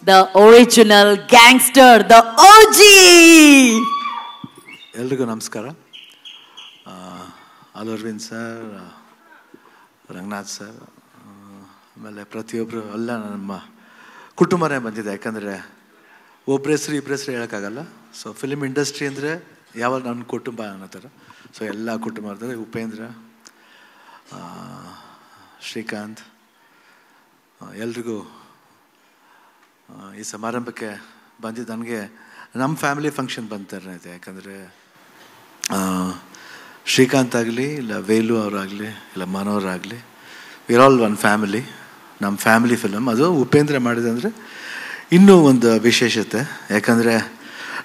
the original gangster, the OG. ಎಲ್ರಿಗೂ ನಮಸ್ಕಾರ. Arvind sir, Ranganath sir, ಆಮೇಲೆ ಪ್ರತಿಯೊಬ್ಬರು ಎಲ್ಲ ನಮ್ಮ ಕುಟುಂಬನೇ ಬಂದಿದೆ. ಯಾಕಂದರೆ ಒಬ್ಬರ ಹೆಸರು ಇಬ್ಬರ ಹೆಸರು ಹೇಳೋಕ್ಕಾಗಲ್ಲ. ಸೊ ಫಿಲ್ಮ್ ಇಂಡಸ್ಟ್ರಿ ಅಂದರೆ ಯಾವಾಗ ನನ್ನ ಕುಟುಂಬ ಅನ್ನೋ ಥರ. ಸೊ ಎಲ್ಲ ಕುಟುಂಬ ಇರ್ತದೆ. ಉಪೇಂದ್ರ, ಶ್ರೀಕಾಂತ್, ಎಲ್ರಿಗೂ ಈ ಸಮಾರಂಭಕ್ಕೆ ಬಂದಿದ್ದು ನನಗೆ ನಮ್ಮ ಫ್ಯಾಮಿಲಿ ಫಂಕ್ಷನ್ ಬಂತಾರೆ ಇದೆ. ಯಾಕಂದರೆ ಶ್ರೀಕಾಂತ್ ಆಗಲಿ, ಇಲ್ಲ ವೇಲು ಅವರಾಗಲಿ, ಇಲ್ಲ ಮನೋರಾಗಲಿ, ವಿರ್ ಆಲ್ ಒನ್ ಫ್ಯಾಮಿಲಿ. ನಮ್ಮ ಫ್ಯಾಮಿಲಿ ಫಿಲಮ್. ಅದು ಉಪೇಂದ್ರ ಮಾಡಿದಂದರೆ ಇನ್ನೂ ಒಂದು ವಿಶೇಷತೆ. ಯಾಕಂದರೆ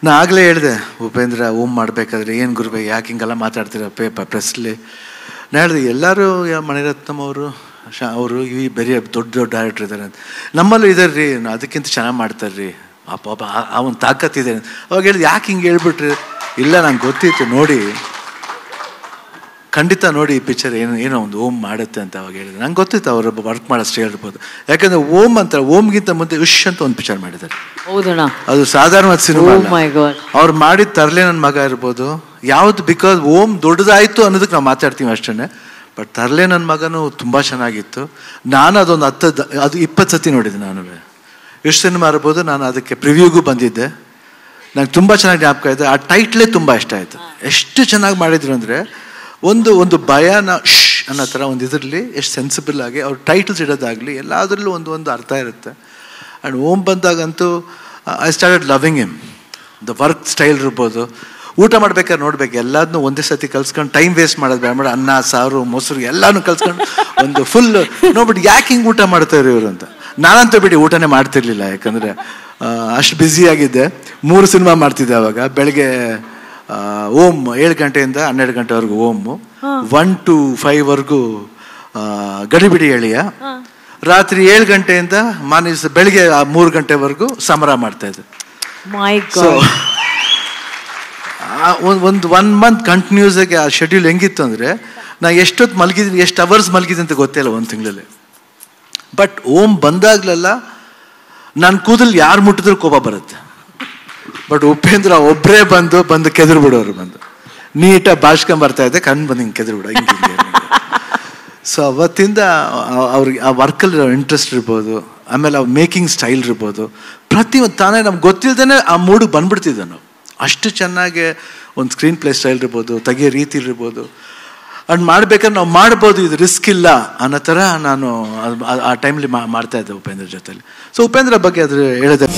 ನಾ ಆಗಲೇ ಹೇಳಿದೆ, ಉಪೇಂದ್ರ ಓಮ್ ಮಾಡಬೇಕಾದ್ರೆ ಏನು ಗುರುಬೇ ಯಾಕೆ ಹಿಂಗೆಲ್ಲ ಮಾತಾಡ್ತೀರ ಪ್ರೆಸ್ಲಿ. ನಾ ಹೇಳಿದೆ ಎಲ್ಲರೂ ಮಣಿರತ್ನಮ್ ಅವರು ಈ ಬೇರೆ ದೊಡ್ಡ ಡೈರೆಕ್ಟ್ರ್ ಇದ್ದಾರೆ ಅಂತ. ನಮ್ಮಲ್ಲೂ ಇದ್ದಾರೆ ರೀ, ಅದಕ್ಕಿಂತ ಚೆನ್ನಾಗಿ ಮಾಡ್ತಾರೆ ರೀ, ಪಾಪ ಅವನು ತಾಕತ್ತಿದೆ. ಅವಾಗ ಹೇಳಿದೆ ಯಾಕೆ ಹಿಂಗೆ ಹೇಳ್ಬಿಟ್ರಿ. ಇಲ್ಲ ನಂಗೆ ಗೊತ್ತಿತ್ತು, ನೋಡಿ ಖಂಡಿತ ನೋಡಿ ಈ ಪಿಕ್ಚರ್ ಏನೋ ಒಂದು ಓಮ್ ಮಾಡುತ್ತೆ ಅಂತ ಅವಾಗ ಹೇಳಿದೆ. ನಂಗೆ ಗೊತ್ತಿತ್ತು ಅವರು ವರ್ಕ್ ಮಾಡೋಷ್ಟು ಹೇಳ್ಬೋದು. ಯಾಕಂದರೆ ಓಮ್ ಅಂತ ಓಮ್ಗಿಂತ ಮುಂದೆ ಉಶ್ ಅಂತ ಒಂದು ಪಿಕ್ಚರ್ ಮಾಡಿದ್ದಾರೆ. ಅದು ಸಾಧಾರಣವಾದ ಸಿನಿಮಾ. ಅವ್ರು ಮಾಡಿದ ತರಲೆ ನನ್ನ ಮಗ ಇರ್ಬೋದು ಯಾವುದು, ಬಿಕಾಸ್ ಓಮ್ ದೊಡ್ಡದಾಯಿತು ಅನ್ನೋದಕ್ಕೆ ನಾವು ಮಾತಾಡ್ತೀವಿ ಅಷ್ಟೇ. ಬಟ್ ತರಲೆ ನನ್ನ ಮಗನೂ ತುಂಬ ಚೆನ್ನಾಗಿತ್ತು. ನಾನು ಅದೊಂದು 20 ಸತಿ ನೋಡಿದ್ದೆ. ನಾನು ಎಷ್ಟು ಸಿನಿಮಾ ಇರ್ಬೋದು. ನಾನು ಅದಕ್ಕೆ ಪ್ರಿವ್ಯೂಗೂ ಬಂದಿದ್ದೆ. ನಂಗೆ ತುಂಬ ಚೆನ್ನಾಗಿ ಜ್ಞಾಪಕ ಇದೆ. ಆ ಟೈಟ್ಲೇ ತುಂಬ ಇಷ್ಟ ಆಯಿತು. ಎಷ್ಟು ಚೆನ್ನಾಗಿ ಮಾಡಿದ್ರು ಅಂದರೆ ಒಂದು ಭಯನ ಅನ್ನೋ ಥರ ಒಂದು ಇದರಲ್ಲಿ ಎಷ್ಟು ಸೆನ್ಸಿಬಲ್ ಆಗಿ ಅವ್ರು ಟೈಟಲ್ಸ್ ಇಡೋದಾಗಲಿ ಎಲ್ಲದರಲ್ಲೂ ಒಂದು ಅರ್ಥ ಇರುತ್ತೆ. ಆ್ಯಂಡ್ ಓಮ್ ಬಂದಾಗಂತೂ I started loving him. The work style ಇರ್ಬೋದು. ಊಟ ಮಾಡ್ಬೇಕಾದ್ರೆ ನೋಡ್ಬೇಕು, ಎಲ್ಲದನ್ನೂ ಒಂದೇ ಸತಿ ಕಲ್ಸ್ಕೊಂಡು ಟೈಮ್ ವೇಸ್ಟ್ ಮಾಡೋದು ಬೇಡ. ಅನ್ನ ಸಾರು ಮೊಸರು ಎಲ್ಲನೂ ಕಲ್ಸ್ಕೊಂಡು ಒಂದು ಫುಲ್ ನೋಡ್ಬಿಟ್ಟು ಯಾಕೆ ಹಿಂಗೆ ಊಟ ಮಾಡ್ತಾರೆ ಇವರು ಅಂತ. ನಾನಂತೂ ಬಿಡಿ ಊಟನೇ ಮಾಡ್ತಿರ್ಲಿಲ್ಲ. ಯಾಕಂದರೆ ಅಷ್ಟು ಬ್ಯುಸಿಯಾಗಿದ್ದೆ. 3 ಸಿನಿಮಾ ಮಾಡ್ತಿದ್ದೆ ಅವಾಗ. ಬೆಳಗ್ಗೆ ಓಮ್ 7 ಗಂಟೆಯಿಂದ 12 ಗಂಟೆವರೆಗೂ ಓಮು, 1 to 5 ಗಡಿಬಿಡಿ ಎಳೆಯ, ರಾತ್ರಿ 7 ಗಂಟೆಯಿಂದ ಬೆಳಿಗ್ಗೆ 3 ಗಂಟೆವರೆಗೂ ಸಮರ ಮಾಡ್ತಾ ಇದ್ದೆ. ಸೊ ಒಂದು 1 ಮಂತ್ ಕಂಟಿನ್ಯೂಸ್ ಆಗಿ ಆ ಶೆಡ್ಯೂಲ್ ಹೆಂಗಿತ್ತು ಅಂದರೆ ನಾ ಎಷ್ಟೊತ್ತು ಮಲಗಿದ್ದೀನಿ, ಎಷ್ಟು ಅವರ್ಸ್ ಮಲಗಿದ್ದೀನಿ ಅಂತ ಗೊತ್ತಿಲ್ಲ 1 ತಿಂಗಳಲ್ಲಿ. ಬಟ್ ಓಮ್ ಬಂದಾಗ್ಲೆಲ್ಲ ನನ್ನ ಕೂದಲು ಯಾರು ಮುಟ್ಟಿದ್ರು ಕೋಪ ಬರುತ್ತೆ. ಬಟ್ ಉಪೇಂದ್ರ ಒಬ್ಬರೇ ಬಂದು ಕೆದರು ಬಿಡೋರು. ನೀಟಾಗಿ ಭಾಷ್ಕೊಂಬರ್ತಾ ಇದ್ದೆ, ಕಣ್ಣು ಬಂದು ಹಿಂಗೆ ಕೆದರು ಬಿಡೋ ಹಿಂಗೆ. ಸೊ ಅವತ್ತಿಂದ ಅವ್ರಿಗೆ ಆ ವರ್ಕಲ್ಲಿ ಇಂಟ್ರೆಸ್ಟ್ ಇರ್ಬೋದು, ಆಮೇಲೆ ಅವ್ರ ಮೇಕಿಂಗ್ ಸ್ಟೈಲ್ ಇರ್ಬೋದು, ಪ್ರತಿಯೊಂದು ತಾನೇ ನಮ್ಗೆ ಗೊತ್ತಿಲ್ಲದೇ ಆ ಮೂಡಿಗೆ ಬಂದ್ಬಿಡ್ತಿದ್ದೆ ನಾವು. ಅಷ್ಟು ಚೆನ್ನಾಗಿ ಒಂದು ಸ್ಕ್ರೀನ್ ಪ್ಲೇ ಸ್ಟೈಲ್ ಇರ್ಬೋದು, ತೆಗಿಯೋ ರೀತಿ ಇರ್ಬೋದು. ಅದು ಮಾಡ್ಬೇಕಾದ್ರೆ ನಾವು ಮಾಡ್ಬೋದು, ಇದು ರಿಸ್ಕ್ ಇಲ್ಲ ಅನ್ನೋ ಥರ ನಾನು ಆ ಟೈಮ್ಲಿ ಮಾಡ್ತಾಯಿದ್ದೆ ಉಪೇಂದ್ರ ಜೊತೆಲಿ. ಸೊ ಉಪೇಂದ್ರ ಬಗ್ಗೆ ಅದು ಹೇಳಿದೆ.